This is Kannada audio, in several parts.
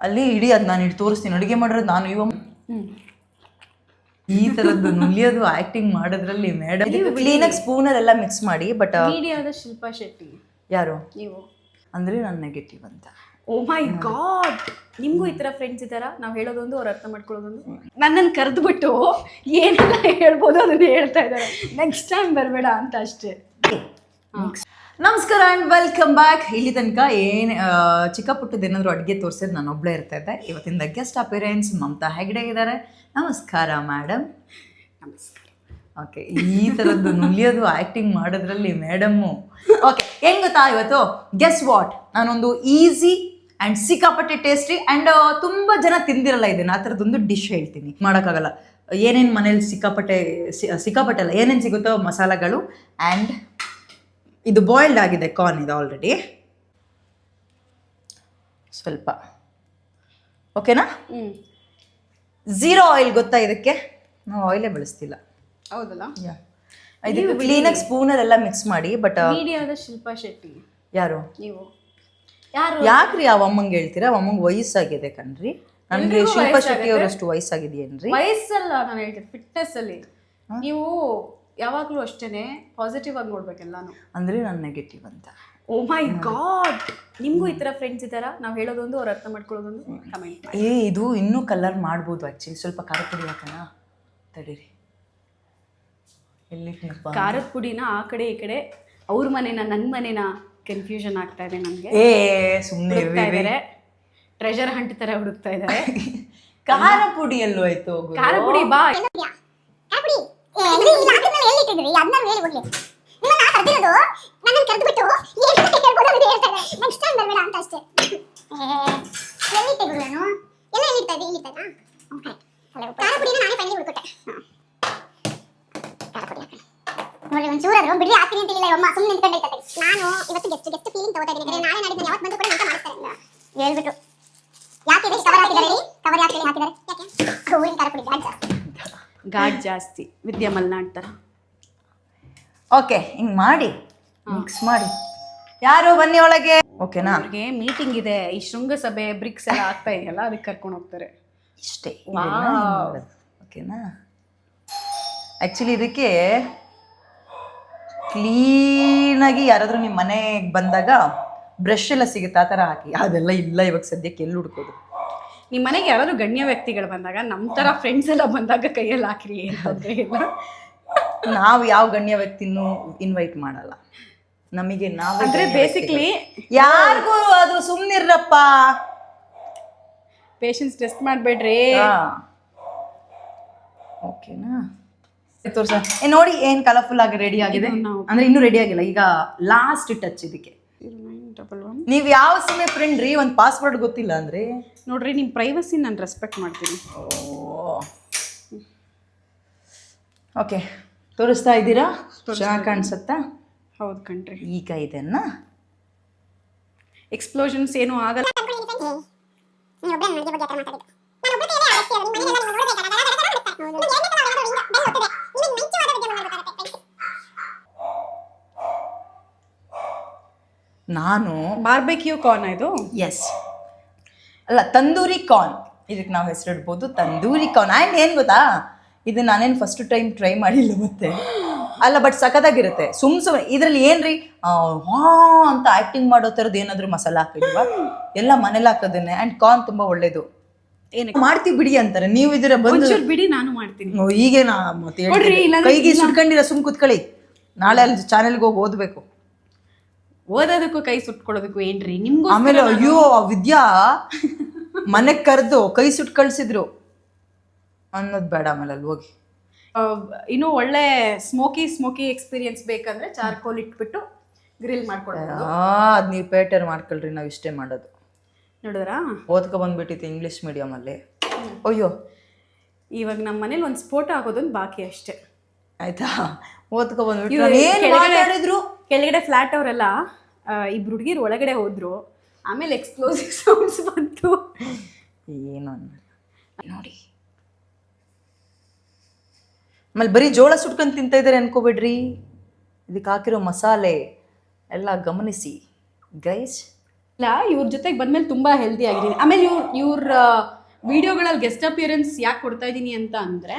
ಅಲ್ಲಿ ಇಡೀ ಅದು ನಾನು ಇಟ್ಟು ತೋರಿಸ್ತೀನಿ ಅಡುಗೆ ಮಾಡಿರೋದು ನಾನು ಈ ತರದ್ದು ನುಲಿಯೋದು ಆಕ್ಟಿಂಗ್ ಮಾಡೋದ್ರಲ್ಲಿ ಮೇಡಮ್ ಕ್ಲೀನಾಗಿ ಸ್ಪೂನಲ್ಲೆಲ್ಲ ಮಿಕ್ಸ್ ಮಾಡಿ ಬಟ್ ಮೀಡಿಯಾದ ಶಿಲ್ಪಾ ಶೆಟ್ಟಿ ಯಾರು ನೀವು ಅಂದ್ರೆ ನಾನು ನೆಗೆಟಿವ್ ಅಂತ. ಓ ಮೈ ಗಾಡ್, ನಿಮಗೂ ಈ ಥರ ಫ್ರೆಂಡ್ಸ್ ಇದ್ದಾರಾ? ನಾವು ಹೇಳೋದೊಂದು ಅವ್ರು ಅರ್ಥ ಮಾಡ್ಕೊಳ್ಳೋದೊಂದು. ನನ್ನನ್ನು ಕರೆದ್ಬಿಟ್ಟು ಏನೆಲ್ಲ ಹೇಳ್ಬೋದು ಅದನ್ನು ಹೇಳ್ತಾ ಇದ್ದಾರೆ, ನೆಕ್ಸ್ಟ್ ಟೈಮ್ ಬರಬೇಡ ಅಂತ ಅಷ್ಟೇ. ನಮಸ್ಕಾರ ಆ್ಯಂಡ್ ವೆಲ್ಕಮ್ ಬ್ಯಾಕ್. ಇಲ್ಲಿ ತನಕ ಏನು ಚಿಕ್ಕ ಪುಟ್ಟದ್ದು ಏನಾದರೂ ಅಡುಗೆ ತೋರಿಸಿದ್ರೆ ನಾನು ಒಬ್ಬಳೇ ಇರ್ತಾ ಇದ್ದೆ. ಇವತ್ತಿಂದ ಗೆಸ್ಟ್ ಅಪಿಯರೆನ್ಸ್ ಮಮತಾ ಹೆಗ್ಡೆ ಇದ್ದಾರೆ. ನಮಸ್ಕಾರ ಮೇಡಮ್. ನಮಸ್ಕಾರ. ಓಕೆ, ಈ ಥರದ್ದು ನುಲಿಯೋದು ಆ್ಯಕ್ಟಿಂಗ್ ಮಾಡೋದ್ರಲ್ಲಿ ಮೇಡಮ್ಮು ಓಕೆ ಹೆಂಗೆ ಗೊತ್ತಾ, ಇವತ್ತು ಗೆಸ್ ವಾಟ್, ನಾನೊಂದು ಈಸಿ ಆ್ಯಂಡ್ ಸಿಕ್ಕಾಪಟ್ಟೆ ಟೇಸ್ಟಿ ಆ್ಯಂಡ್ ತುಂಬ ಜನ ತಿಂದಿರಲ್ಲ ಇದನ್ನು, ಆ ಥರದ್ದೊಂದು ಡಿಶ್ ಹೇಳ್ತೀನಿ. ಮಾಡೋಕ್ಕಾಗಲ್ಲ, ಏನೇನು ಮನೇಲಿ ಸಿಕ್ಕಾಪಟ್ಟೆ ಅಲ್ಲ, ಏನೇನು ಸಿಗುತ್ತೋ ಮಸಾಲೆಗಳು. ಆ್ಯಂಡ್ ಇದು ಬಾಯ್ಲ್ಡ್ ಆಗಿದೆ ಕಾರ್ನ್, ಇದು ಆಲ್ರೆಡಿ ಸ್ವಲ್ಪ ಓಕೆನಾ. ಝೀರೋ ಆಯಿಲ್ ಗೊತ್ತಾ ಇದಕ್ಕೆ, ನಾವು ಆಯಿಲೇ ಬಳಸ್ತಿಲ್ಲ. ಹೌದಲ್ಲ, ಇದಕ್ಕೆ ಕ್ಲೀನಾಗಿ ಸ್ಪೂನಲ್ಲೆಲ್ಲ ಮಿಕ್ಸ್ ಮಾಡಿ ಬಟ್ ಮೀಡಿಯಾದ ಶಿಲ್ಪಾ ಶೆಟ್ಟಿ ಯಾರು ನೀವು? ಯಾರು? ಯಾಕ್ರಿ ಆ ಅಮ್ಮಂಗೆ ಹೇಳ್ತೀರಾ? ಅಮ್ಮಂಗೆ ವಯಸ್ಸಾಗಿದೆ ಕಣ್ರಿ. ನನಗೆ ಶಿಲ್ಪಾ ಶೆಟ್ಟಿ ಅವರಷ್ಟು ವಯಸ್ಸಾಗಿದೆಯೇನ್ರಿ? ವಯಸ್ಸಲ್ಲ, ನಾನು ಹೇಳ್ತೀನಿ ಫಿಟ್ನೆಸ್ ಅಲ್ಲಿ. ನೀವು ಯಾವಾಗಲೂ ಅಷ್ಟೇನೆ ಪಾಸಿಟಿವ್ ಆಗಿ ನೋಡ್ಬೇಕೆಲ್ಲಾನು. ಅಂದ್ರೆ ನಾನು ನೆಗೆಟಿವ್ ಅಂತ. ಓ ಮೈ ಗಾಡ್, ನಿಮಗೂ ಈ ಥರ ಫ್ರೆಂಡ್ಸ್ ಇದ್ದಾರಾ? ನಾವು ಹೇಳೋದೊಂದು ಅವ್ರು ಅರ್ಥ ಮಾಡ್ಕೊಳ್ಳೋದೊಂದು. ಕಮೆಂಟ್. ಇದು ಇನ್ನೂ ಕಲರ್ ಮಾಡ್ಬೋದು ಆ್ಯಕ್ಚುಲಿ. ಸ್ವಲ್ಪ ಖಾರ ಪುಡಿ ಹಾಕೋಣ, ತಡೀರಿ. ಎಲ್ಲಿ ಖಾರದ ಪುಡಿನ ಆ ಕಡೆ ಈ ಕಡೆ, ಅವ್ರ ಮನೆನ ನನ್ನ ಮನೆನ ಕನ್ಫ್ಯೂಷನ್ ಆಗ್ತಾ ಇದೆ ನನಗೆ. ಸುಮ್ಮನೆ ಇದ್ದಾರೆ, ಟ್ರೆಜರ್ ಹಂಟ್ ತರ ಹುಡುಕ್ತಾ ಇದ್ದಾರೆ. ಖಾರ ಪುಡಿ ಎಲ್ಲೋ ಆಯ್ತು? ಖಾರ ಪುಡಿ ಬಾ. ಒಂಚೂರಾದ್ರು ಬಿಡಿ ಹಾಕ್ತೀನಿ ಅಂತಿಲ್ಲ ಅಮ್ಮ, ಸುಮ್ಮನೆ ನಿಂತ್ಕೊಂಡಿರ್ತಾರೆ. ನಾನು ಇವತ್ತು ಗೆಸ್ಟ್ ಫೀಲಿಂಗ್ ತಗೋತಾ ಇದ್ದೀನಿ. ನಾಳೆ ನಾಡಿದ್ದು ಯಾವತ್ತು ಬಂದು ಕೂಡ ಊಟ ಮಾಡ್ತಾರೆ ಹೇಳ್ಬಿಟ್ಟು. ಯಾಕೆ ಕವರ್ ಹಾಕಿದ್ದಾರೆ? ಕವರ್ ಯಾಕೆ ಹಾಕಿದ್ದಾರೆ? ಯಾಕೆ ಊರಿನ ಖಾರ ಪುಡಿ ಘಾಟ್ ಜಾಸ್ತಿ, ವಿದ್ಯಾ ಮಲ್ನಾಡ್ ಥರ. ಓಕೆ, ಹಿಂಗೆ ಮಾಡಿ ಮಿಕ್ಸ್ ಮಾಡಿ. ಯಾರು ಬನ್ನಿ ಒಳಗೆ. ಓಕೆನಾ? ಅವ್ರಿಗೆ ಮೀಟಿಂಗ್ ಇದೆ, ಈ ಶೃಂಗಸಭೆ ಬ್ರಿಕ್ಸ್ ಎಲ್ಲ ಆಗ್ತಾ ಇದೆಯಲ್ಲ, ಅದಕ್ಕೆ ಕರ್ಕೊಂಡು ಹೋಗ್ತಾರೆ. ಇಷ್ಟೇ. ಓಕೆನಾ? ಆ್ಯಕ್ಚುಲಿ ಇದಕ್ಕೆ ಕ್ಲೀನಾಗಿ ಯಾರಾದರೂ ನಿಮ್ಮ ಮನೆಗೆ ಬಂದಾಗ ಬ್ರಷ್ ಎಲ್ಲ ಸಿಗುತ್ತೆ, ಆ ಥರ ಹಾಕಿ. ಅದೆಲ್ಲ ಇಲ್ಲ ಇವಾಗ ಸದ್ಯಕ್ಕೆ ಎಲ್ಲಿ ಹುಡ್ಕೋದು. ನಿಮ್ಮ ಮನೆಗೆ ಯಾರಾದರೂ ಗಣ್ಯ ವ್ಯಕ್ತಿಗಳು ಬಂದಾಗ, ನಮ್ಮ ಥರ ಫ್ರೆಂಡ್ಸ್ ಎಲ್ಲ ಬಂದಾಗ ಕೈಯಲ್ಲಿ ಹಾಕ್ರಿ ಅಂತಂದರೆ ಇಲ್ಲ. ನಾವು ಯಾವ ಗಣ್ಯ ವ್ಯಕ್ತಿನೂ ಇನ್ವೈಟ್ ಮಾಡಲ್ಲ. ನಮಗೆ ನಾವು ಅಂದರೆ ಬೇಸಿಕ್ಲಿ ಯಾರಿಗೂ ಅದು ಸುಮ್ಮನಿರಪ್ಪ, ಪೇಷನ್ಸ್ ಟೆಸ್ಟ್ ಮಾಡಬೇಡ್ರಿ. ಓಕೆನಾ? ತೋರ್ಸ ನೋಡಿ, ಏನು ಕಲರ್ಫುಲ್ ಆಗಿ ರೆಡಿ ಆಗಿದೆ. ಅಂದರೆ ಇನ್ನೂ ರೆಡಿ ಆಗಿಲ್ಲ, ಈಗ ಲಾಸ್ಟ್ ಟಚ್ ಇದಕ್ಕೆ. ನೀವು ಯಾವ ಸಮಯ ಫ್ರೆಂಡ್ ರೀ? ಒಂದು ಪಾಸ್ವರ್ಡ್ ಗೊತ್ತಿಲ್ಲ ಅಂದರೆ ನೋಡ್ರಿ, ನಿಮ್ಮ ಪ್ರೈವಸಿ ನಾನು ರೆಸ್ಪೆಕ್ಟ್ ಮಾಡ್ತೀನಿ. ಓಕೆ, ತೋರಿಸ್ತಾ ಇದ್ದೀರಾ? ಚೆನ್ನಾಗಿ ಕಾಣಿಸುತ್ತಾ? ಹೌದು ಕಣ್ರಿ. ಈಗ ಇದನ್ನ ಎಕ್ಸ್ಪ್ಲೋಷನ್ಸ್ ಏನೂ ಆಗಲ್ಲ. ನಾನು ಬಾರ್ಬೆಕ್ಯೂ ಕಾರ್ನ್ ಇದು. ಎಸ್, ಅಲ್ಲ ತಂದೂರಿ ಕಾರ್ನ್, ಇದಕ್ಕೆ ನಾವು ಹೆಸರಿಡ್ಬೋದು ತಂದೂರಿ ಕಾರ್ನ್. ಆ್ಯಂಡ್ ಏನು ಗೊತ್ತಾ, ಇದು ನಾನೇನು ಫಸ್ಟ್ ಟೈಮ್ ಟ್ರೈ ಮಾಡಿಲ್ಲ ಮತ್ತೆ ಅಲ್ಲ, ಬಟ್ ಸಖತ್ತಾಗಿರುತ್ತೆ. ಸುಮ್ಮನೆ ಇದರಲ್ಲಿ ಏನ್ರಿ ಹಾ ಅಂತ ಆ್ಯಕ್ಟಿಂಗ್ ಮಾಡೋ ಥರದ್ದು ಏನಾದರೂ ಮಸಾಲೆ ಹಾಕಿಲ್ವಾ? ಎಲ್ಲ ಮನೇಲಿ ಹಾಕೋದನ್ನೇ. ಆ್ಯಂಡ್ ಕಾರ್ನ್ ತುಂಬ ಒಳ್ಳೇದು. ಏನಕ್ಕೆ ಮಾಡ್ತೀವಿ ಬಿಡಿ ಅಂತಾರೆ, ನೀವು ಇದರ ಬಂದು ಬಿಡಿ, ನಾನು ಮಾಡ್ತೀನಿ. ಹೀಗೆ ನಾ ಮತ್ತೆ ಕೈಗೆ ಸುಟ್ಕೊಂಡಿರ, ಸುಮ್ ಕುತ್ಕೊಳ್ಳಿ. ನಾಳೆ ಅಲ್ಲಿ ಚಾನೆಲ್ಗೆ ಹೋಗಿ ಓದಬೇಕು. ಓದೋದಕ್ಕೂ ಕೈ ಸುಟ್ಕೊಳ್ಳೋದಕ್ಕೂ ಏನ್ರಿ ನಿಮ್ಗೂ? ಆಮೇಲೆ ಅಯ್ಯೋ ವಿದ್ಯಾ ಮನೆಗೆ ಕರೆದು ಕೈ ಸುಟ್ಟು ಕಳ್ಸಿದ್ರು ಅನ್ನೋದು ಬೇಡ. ಆಮೇಲೆ ಅಲ್ಲಿ ಹೋಗಿ ಇನ್ನೂ ಒಳ್ಳೆ ಸ್ಮೋಕಿ ಎಕ್ಸ್ಪೀರಿಯನ್ಸ್ ಬೇಕಂದ್ರೆ ಚಾರ್ಕೋಲ್ ಇಟ್ಬಿಟ್ಟು ಗ್ರಿಲ್ ಮಾಡ್ಕೊಡೋದು. ಅದು ನೀವು ಪೇಟರ್ ಮಾಡ್ಕೊಳ್ರಿ, ನಾವು ಇಷ್ಟೇ ಮಾಡೋದು. ನೋಡಿದ್ರಾ, ಓದ್ಕೊ ಬಂದ್ಬಿಟ್ಟಿತ್ತು ಇಂಗ್ಲೀಷ್ ಮೀಡಿಯಮಲ್ಲಿ. ಅಯ್ಯೋ, ಇವಾಗ ನಮ್ಮ ಮನೇಲಿ ಒಂದು ಸ್ಫೋಟ ಆಗೋದೊಂದು ಬಾಕಿ ಅಷ್ಟೇ. ಆಯ್ತಾ? ಓದ್ಕೊ ಬಂದ್ಬಿಟ್ಟು ಕೆಳಗಡೆ ಫ್ಲಾಟ್ ಅವರೆಲ್ಲ ಇಬ್ರು ಹುಡುಗಿರು ಒಳಗಡೆ ಹೋದ್ರು, ಆಮೇಲೆ ಎಕ್ಸ್ಪ್ಲೋಸಿವ್ ಸೌಂಡ್ಸ್ ಬಂತು. ಏನು ನೋಡಿ, ಆಮೇಲೆ ಬರೀ ಜೋಳ ಸುಟ್ಕೊಂಡು ತಿಂತಾ ಇದ್ದಾರೆ ಅನ್ಕೋಬೇಡ್ರಿ. ಇದಕ್ಕೆ ಹಾಕಿರೋ ಮಸಾಲೆ ಎಲ್ಲ ಗಮನಿಸಿ ಗೈಸ್. ಇಲ್ಲ ಇವ್ರ ಜೊತೆಗೆ ಬಂದ್ಮೇಲೆ ತುಂಬಾ ಹೆಲ್ದಿ ಆಗಿದ್ದೀನಿ. ಆಮೇಲೆ ಇವ್ರ ವಿಡಿಯೋಗಳಲ್ಲಿ ಗೆಸ್ಟ್ ಅಪಿಯರೆನ್ಸ್ ಯಾಕೆ ಕೊಡ್ತಾ ಇದ್ದೀನಿ ಅಂತ ಅಂದ್ರೆ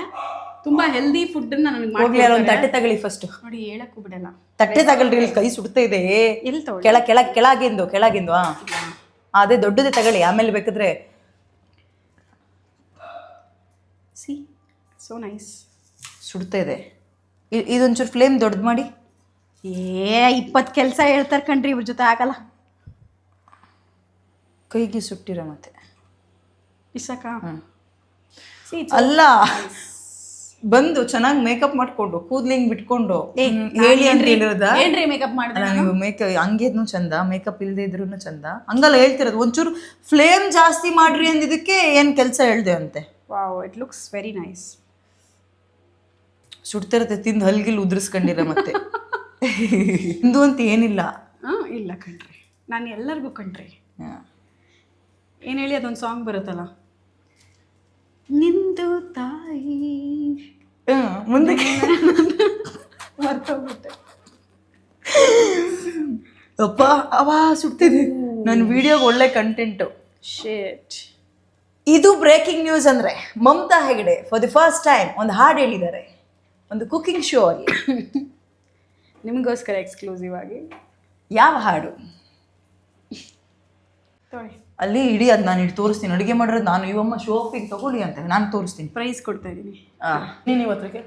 ತುಂಬಾ ಹೆಲ್ದಿ ಫುಡ್ ನನಗೆ ಹೋಗ್ಲಿ ಅಲ್ಲ, ಒಂದು ತಟ್ಟೆ ತಗೊಳ್ಳಿ ಫಸ್ಟ್. ನೋಡಿ ಹೇಳಕ್ಕೂ ಬಿಡಲ್ಲ. ತಟ್ಟೆ ತಗೊಳ್ರಿ, ಇಲ್ಲಿ ಕೈ ಸುಡ್ತಾ ಇದೆ. ಎಲ್ಲಿ ತಗೊಳ್ಳಿ? ಕೆಳಗಿಂದು ಅದೇ ದೊಡ್ಡದೇ ತಗೊಳ್ಳಿ, ಆಮೇಲೆ ಬೇಕಾದ್ರೆ. See so nice. ಸುಡ್ತಾ ಇದೆ. ಇದೊಂಚೂರು ಫ್ಲೇಮ್ ದೊಡ್ಡದು ಮಾಡಿ. 20 ಕೆಲಸ ಹೇಳ್ತಾರೆ ಕಣ್ರಿ, ಇವ್ರ ಜೊತೆ ಆಗಲ್ಲ. ಕೈಗೆ ಸುಟ್ಟಿರ ಮತ್ತೆ ಇಸಕ ಅಲ್ಲ, ಬಂದು ಚೆನ್ನಾಗಿ ಮೇಕಪ್ ಮಾಡ್ಕೊಂಡು ಕೂದ್ಲಿಂಗ್ ಬಿಟ್ಕೊಂಡು ಹೇಳಿ ಅಂತ ಹೇಳಿರೋದ. ಏನ್ರಿ ಮೇಕಪ್ ಮಾಡಿದ್ರೆ ನೀವು ಮೇಕಪ್ ಹಂಗಿದ್ನು ಚಂದ, ಮೇಕಪ್ ಇಲ್ಲದೆ ಇದ್ರು ಚಂದ, ಹಂಗಲ್ಲ ಹೇಳ್ತಿರೋದು. ಒಂಚೂರು ಫ್ಲೇಮ್ ಜಾಸ್ತಿ ಮಾಡ್ರಿ ಅಂದಿದ್ದಕ್ಕೆ ಏನ್ ಕೆಲಸ ಹೇಳ್ದೆ ಅಂತೆ. Wow, it looks very nice. ಸುಡ್ತಿರತ್ತೆ, ತಿಂದು ಹಲ್ಗಿಲ್ ಉದ್ರಿಸ್ಕೊಂಡಿರ ಮತ್ತೆ. ಇಂದು ಅಂತ ಏನಿಲ್ಲ. ಇಲ್ಲ ಕಣ್ರಿ, ನಾನು ಎಲ್ಲರಿಗೂ ಕಣ್ರಿ. ಏನು ಹೇಳಿ, ಅದೊಂದು ಸಾಂಗ್ ಬರುತ್ತಲ್ಲ, ನಿಂದು ತಾಯಿ ಮುಂದೆ ಮರ್ತೋಗ್ಬಿಟ್ಟೆ. ಅಪ್ಪ ಅವಾ ಸುಡ್ತಿದೆ. ನನ್ನ ವಿಡಿಯೋಗೆ ಒಳ್ಳೆ ಕಂಟೆಂಟು. ಶೇಟ್. ಇದು ಬ್ರೇಕಿಂಗ್ ನ್ಯೂಸ್. ಅಂದ್ರೆ Mamata Hegde for the first time ಒಂದು ಹಾಡು ಹೇಳಿದ್ದಾರೆ ಒಂದು ಕುಕಿಂಗ್ ಶೋ ಅಲ್ಲಿ. ನಿಮಗೋಸ್ಕರ ಎಕ್ಸ್ಕ್ಲೂಸಿವ್ ಆಗಿ. ಯಾವ ಹಾಡು? ತೊಳಿ, ಅಲ್ಲಿ ಇಡೀ ಅದು ನಾನು ಇಟ್ಟು ತೋರಿಸ್ತೀನಿ. ಅಡುಗೆ ಮಾಡಿರೋದು ನಾನು. ಇವಮ್ಮ ಶೋಪಿಗೆ ತಗೊಳ್ಳಿ ಅಂತ ನಾನು ತೋರಿಸ್ತೀನಿ. ಪ್ರೈಸ್ ಕೊಡ್ತಾ ಇದ್ದೀನಿ. ನೀನು ಇವತ್ತಿಗೆ